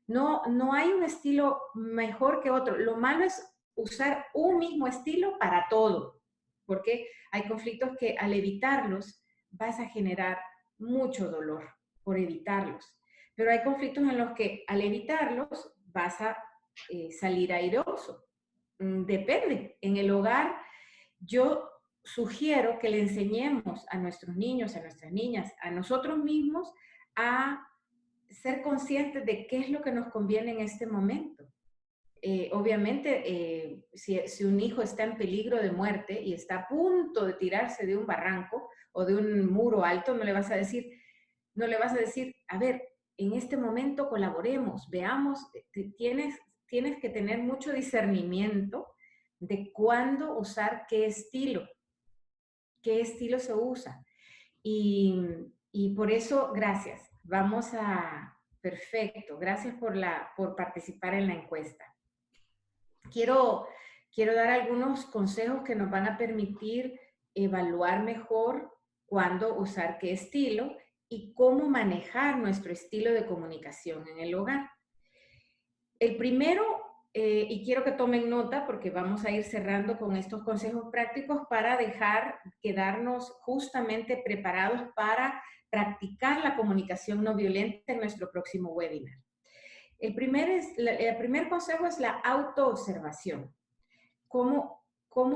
No hay un estilo mejor que otro. Lo malo es usar un mismo estilo para todo, porque hay conflictos que al evitarlos vas a generar mucho dolor por evitarlos. Pero hay conflictos en los que al evitarlos vas a salir airoso. Depende. En el hogar yo sugiero que le enseñemos a nuestros niños, a nuestras niñas, a nosotros mismos a ser conscientes de qué es lo que nos conviene en este momento. Obviamente, si un hijo está en peligro de muerte y está a punto de tirarse de un barranco o de un muro alto, no le vas a decir, a ver, en este momento colaboremos, veamos, tienes que tener mucho discernimiento de cuándo usar qué estilo se usa. Y por eso, gracias. Perfecto. Gracias por participar en la encuesta. Quiero dar algunos consejos que nos van a permitir evaluar mejor cuándo usar qué estilo y cómo manejar nuestro estilo de comunicación en el hogar. El primero, y quiero que tomen nota porque vamos a ir cerrando con estos consejos prácticos para quedarnos justamente preparados para practicar la comunicación no violenta en nuestro próximo webinar. El primer consejo es la autoobservación. ¿Cómo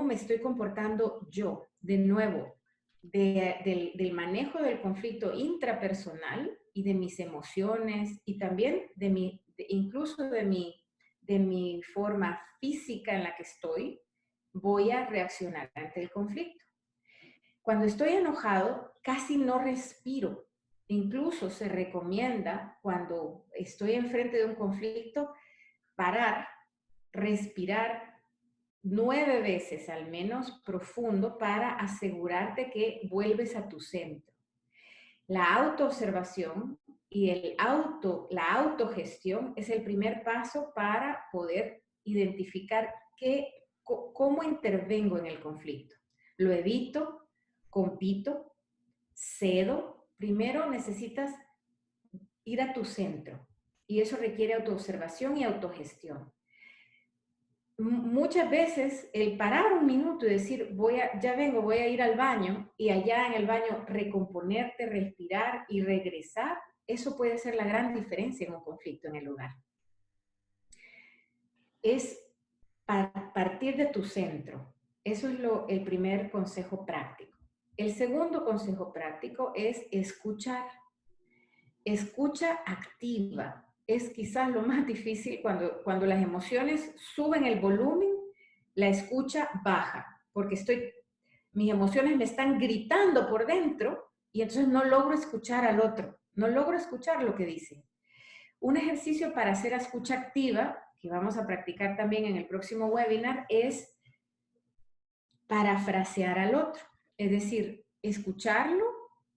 me estoy comportando yo? De nuevo, del manejo del conflicto intrapersonal y de mis emociones y también incluso de mi forma física en la que estoy, voy a reaccionar ante el conflicto. Cuando estoy enojado, casi no respiro. Incluso se recomienda, cuando estoy enfrente de un conflicto, parar, respirar 9 veces al menos profundo para asegurarte que vuelves a tu centro. La autoobservación y la autogestión es el primer paso para poder identificar cómo intervengo en el conflicto. Lo evito, compito, cedo. Primero necesitas ir a tu centro y eso requiere autoobservación y autogestión. Muchas veces el parar un minuto y decir, voy a ir al baño, y allá en el baño recomponerte, respirar y regresar, eso puede ser la gran diferencia en un conflicto en el hogar. Es partir de tu centro. Eso es el primer consejo práctico. El segundo consejo práctico es escuchar. Escucha activa. Es quizás lo más difícil cuando las emociones suben el volumen, la escucha baja, porque mis emociones me están gritando por dentro y entonces no logro escuchar al otro, no logro escuchar lo que dice. Un ejercicio para hacer escucha activa, que vamos a practicar también en el próximo webinar, es parafrasear al otro. Es decir, escucharlo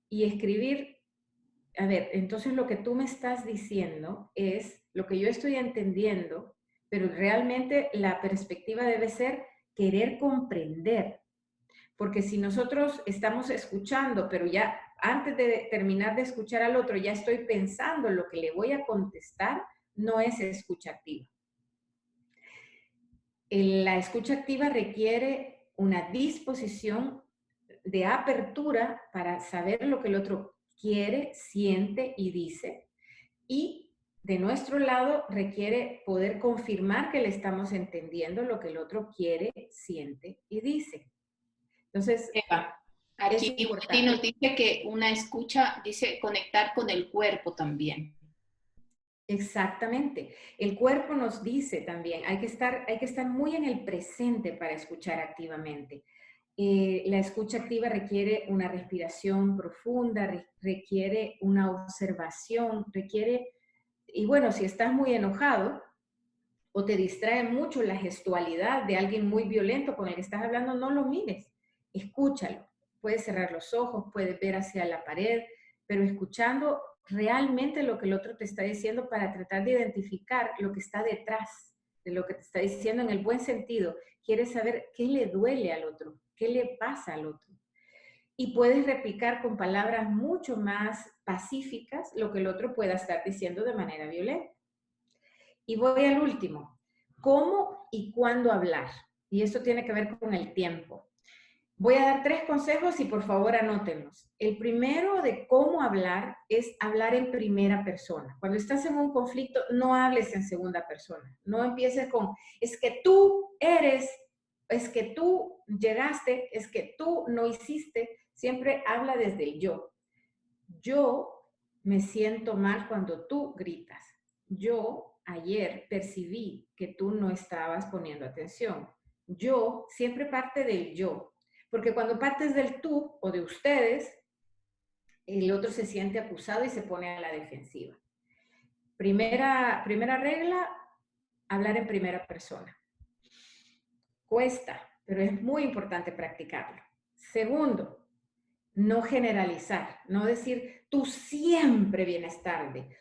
y escribir, a ver, entonces lo que tú me estás diciendo es lo que yo estoy entendiendo, pero realmente la perspectiva debe ser querer comprender. Porque si nosotros estamos escuchando, pero ya antes de terminar de escuchar al otro, ya estoy pensando lo que le voy a contestar, no es escucha activa. La escucha activa requiere una disposición de apertura para saber lo que el otro quiere, siente y dice. Y de nuestro lado requiere poder confirmar que le estamos entendiendo lo que el otro quiere, siente y dice. Entonces,
Eva,
es
aquí Wendy
importante.
nos dice que una escucha, dice conectar con el cuerpo también.
Exactamente. El cuerpo nos dice también, hay que estar muy en el presente para escuchar activamente. La escucha activa requiere una respiración profunda, requiere una observación, requiere, y bueno, si estás muy enojado o te distrae mucho la gestualidad de alguien muy violento con el que estás hablando, no lo mires, escúchalo. Puedes cerrar los ojos, puedes ver hacia la pared, pero escuchando realmente lo que el otro te está diciendo para tratar de identificar lo que está detrás de lo que te está diciendo en el buen sentido. Quieres saber qué le duele al otro, qué le pasa al otro. Y puedes replicar con palabras mucho más pacíficas lo que el otro pueda estar diciendo de manera violenta. Y voy al último, ¿cómo y cuándo hablar? Y esto tiene que ver con el tiempo. Voy a dar 3 consejos y por favor anótenlos. El primero de cómo hablar es hablar en primera persona. Cuando estás en un conflicto, no hables en segunda persona. No empieces con, es que tú eres, es que tú llegaste, es que tú no hiciste. Siempre habla desde el yo. Yo me siento mal cuando tú gritas. Yo ayer percibí que tú no estabas poniendo atención. Yo siempre parte del yo. Porque cuando partes del tú o de ustedes, el otro se siente acusado y se pone a la defensiva. Primera regla, hablar en primera persona. Cuesta, pero es muy importante practicarlo. Segundo, no generalizar, no decir, tú siempre vienes tarde,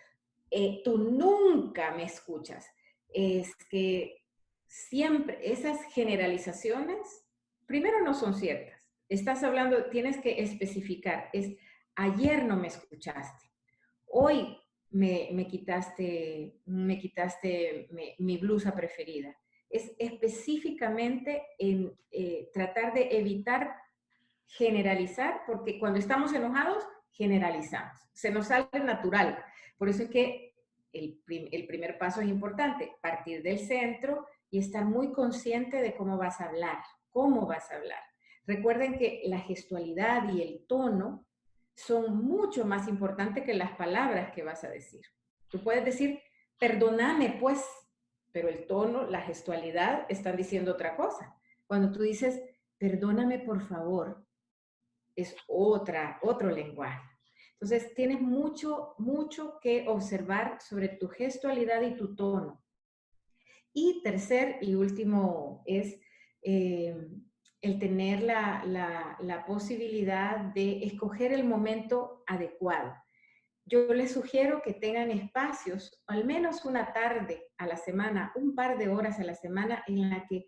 tú nunca me escuchas. Es que siempre esas generalizaciones, primero no son ciertas. Estás hablando, tienes que especificar, es ayer no me escuchaste, hoy me quitaste mi blusa preferida. Es específicamente en tratar de evitar generalizar, porque cuando estamos enojados, generalizamos. Se nos sale natural. Por eso es que el primer paso es importante, partir del centro y estar muy consciente de cómo vas a hablar, cómo vas a hablar. Recuerden que la gestualidad y el tono son mucho más importantes que las palabras que vas a decir. Tú puedes decir, perdóname pues, pero el tono, la gestualidad están diciendo otra cosa. Cuando tú dices, perdóname por favor, es otro lenguaje. Entonces, tienes mucho que observar sobre tu gestualidad y tu tono. Y tercer y último es el tener la posibilidad de escoger el momento adecuado. Yo les sugiero que tengan espacios, al menos una tarde a la semana, un par de horas a la semana en la que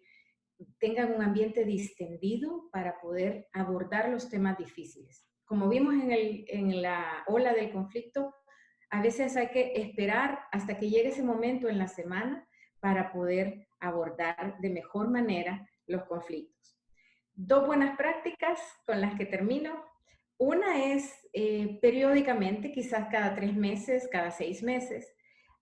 tengan un ambiente distendido para poder abordar los temas difíciles. Como vimos en la ola del conflicto, a veces hay que esperar hasta que llegue ese momento en la semana para poder abordar de mejor manera los conflictos. 2 buenas prácticas con las que termino. Una es periódicamente, quizás cada 3 meses, cada 6 meses,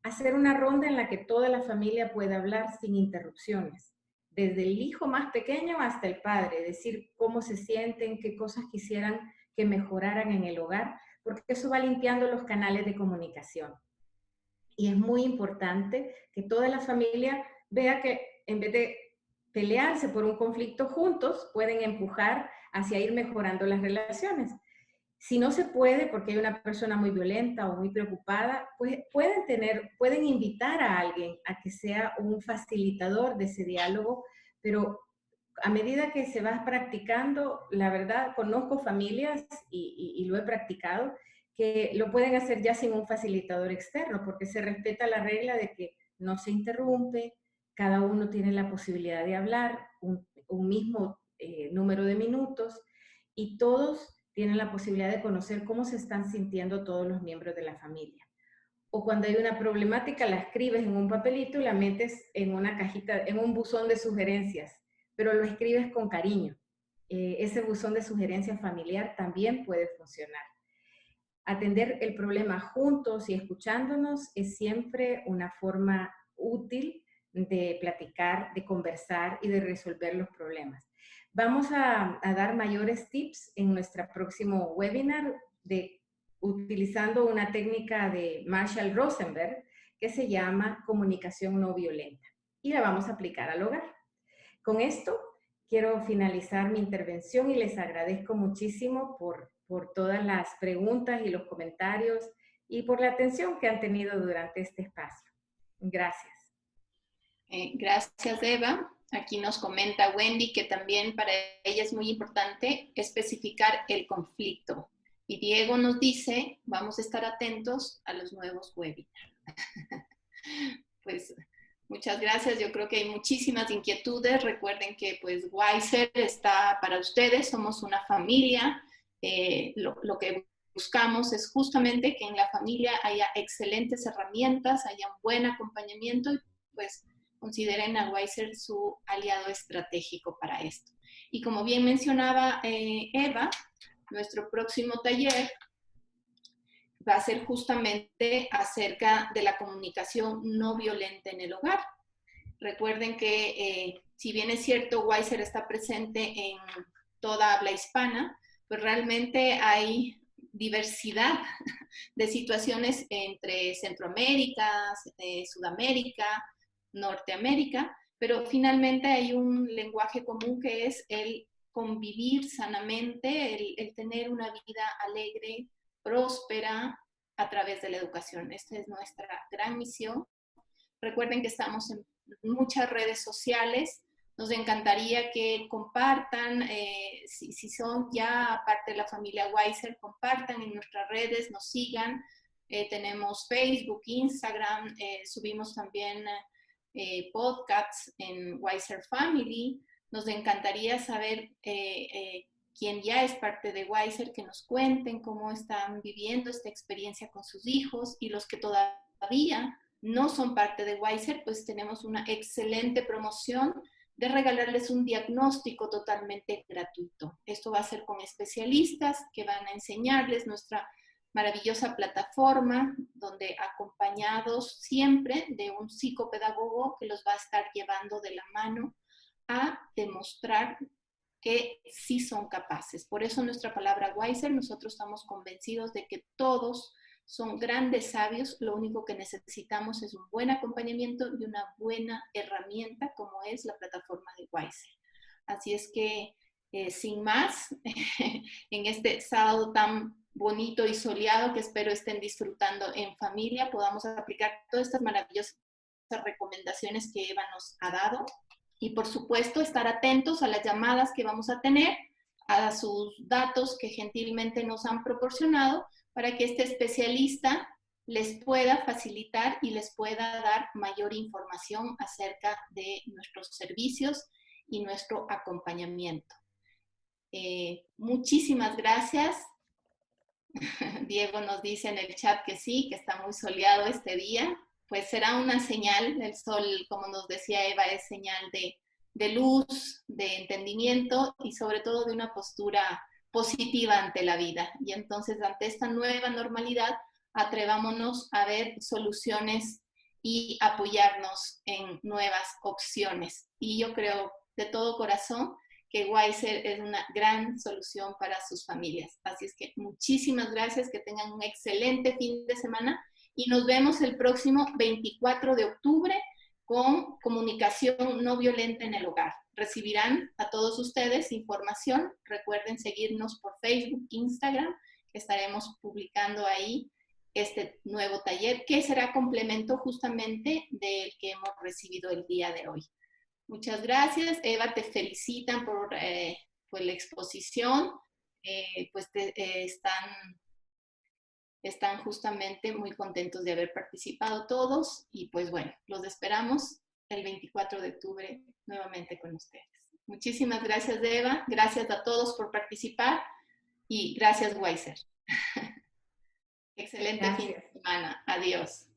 hacer una ronda en la que toda la familia pueda hablar sin interrupciones. desde el hijo más pequeño hasta el padre, decir cómo se sienten, qué cosas quisieran que mejoraran en el hogar, porque eso va limpiando los canales de comunicación. Y es muy importante que toda la familia vea que en vez de pelearse por un conflicto juntos, pueden empujar hacia ir mejorando las relaciones. Si no se puede, porque hay una persona muy violenta o muy preocupada, pues pueden invitar a alguien a que sea un facilitador de ese diálogo, pero a medida que se va practicando, la verdad, conozco familias y lo he practicado, que lo pueden hacer ya sin un facilitador externo, porque se respeta la regla de que no se interrumpe, cada uno tiene la posibilidad de hablar un mismo número de minutos y todos tienen la posibilidad de conocer cómo se están sintiendo todos los miembros de la familia. O cuando hay una problemática, la escribes en un papelito y la metes en una cajita, en un buzón de sugerencias, pero lo escribes con cariño. Ese buzón de sugerencias familiar también puede funcionar. Atender el problema juntos y escuchándonos es siempre una forma útil de platicar, de conversar y de resolver los problemas. Vamos a dar mayores tips en nuestro próximo webinar utilizando una técnica de Marshall Rosenberg que se llama comunicación no violenta y la vamos a aplicar al hogar. Con esto quiero finalizar mi intervención y les agradezco muchísimo por todas las preguntas y los comentarios y por la atención que han tenido durante este espacio. Gracias.
Gracias, Eva. Aquí nos comenta Wendy que también para ella es muy importante especificar el conflicto. Y Diego nos dice, vamos a estar atentos a los nuevos webinars. Pues muchas gracias. Yo creo que hay muchísimas inquietudes. Recuerden que pues Wiser está para ustedes. Somos una familia. Lo que buscamos es justamente que en la familia haya excelentes herramientas, haya un buen acompañamiento y pues consideren a Wiser su aliado estratégico para esto. Y como bien mencionaba Eva, nuestro próximo taller va a ser justamente acerca de la comunicación no violenta en el hogar. Recuerden que si bien es cierto, Wiser está presente en toda habla hispana, pues realmente hay diversidad de situaciones entre Centroamérica, Sudamérica, Norteamérica, pero finalmente hay un lenguaje común que es el convivir sanamente, el tener una vida alegre, próspera a través de la educación. Esta es nuestra gran misión. Recuerden que estamos en muchas redes sociales. Nos encantaría que compartan, si son ya parte de la familia Wiser, compartan en nuestras redes, nos sigan. Tenemos Facebook, Instagram, subimos también podcasts en Wiser Family. Nos encantaría saber quien ya es parte de Wiser, que nos cuenten cómo están viviendo esta experiencia con sus hijos, y los que todavía no son parte de Wiser, pues tenemos una excelente promoción de regalarles un diagnóstico totalmente gratuito. Esto va a ser con especialistas que van a enseñarles nuestra maravillosa plataforma, donde acompañados siempre de un psicopedagogo que los va a estar llevando de la mano a demostrar que sí son capaces. Por eso nuestra palabra Wiser, nosotros estamos convencidos de que todos son grandes sabios, lo único que necesitamos es un buen acompañamiento y una buena herramienta como es la plataforma de Wiser. Así es que, sin más, en este sábado tan bonito y soleado que espero estén disfrutando en familia, podamos aplicar todas estas maravillosas recomendaciones que Eva nos ha dado. Y por supuesto, estar atentos a las llamadas que vamos a tener, a sus datos que gentilmente nos han proporcionado, para que este especialista les pueda facilitar y les pueda dar mayor información acerca de nuestros servicios y nuestro acompañamiento. Muchísimas gracias. Diego nos dice en el chat que sí, que está muy soleado este día. Pues será una señal, el sol, como nos decía Eva, es señal de luz, de entendimiento y sobre todo de una postura positiva ante la vida. Y entonces, ante esta nueva normalidad, atrevámonos a ver soluciones y apoyarnos en nuevas opciones. Y yo creo de todo corazón que Wiser es una gran solución para sus familias. Así es que muchísimas gracias, que tengan un excelente fin de semana y nos vemos el próximo 24 de octubre con comunicación no violenta en el hogar. Recibirán a todos ustedes información. Recuerden seguirnos por Facebook, Instagram, que estaremos publicando ahí este nuevo taller, que será complemento justamente del que hemos recibido el día de hoy. Muchas gracias. Eva, te felicitan por la exposición. Están justamente muy contentos de haber participado todos y pues bueno, los esperamos el 24 de octubre nuevamente con ustedes. Muchísimas gracias, Eva. Gracias a todos por participar y gracias, Wiser. Excelente fin de
Gracias.
semana. Adiós.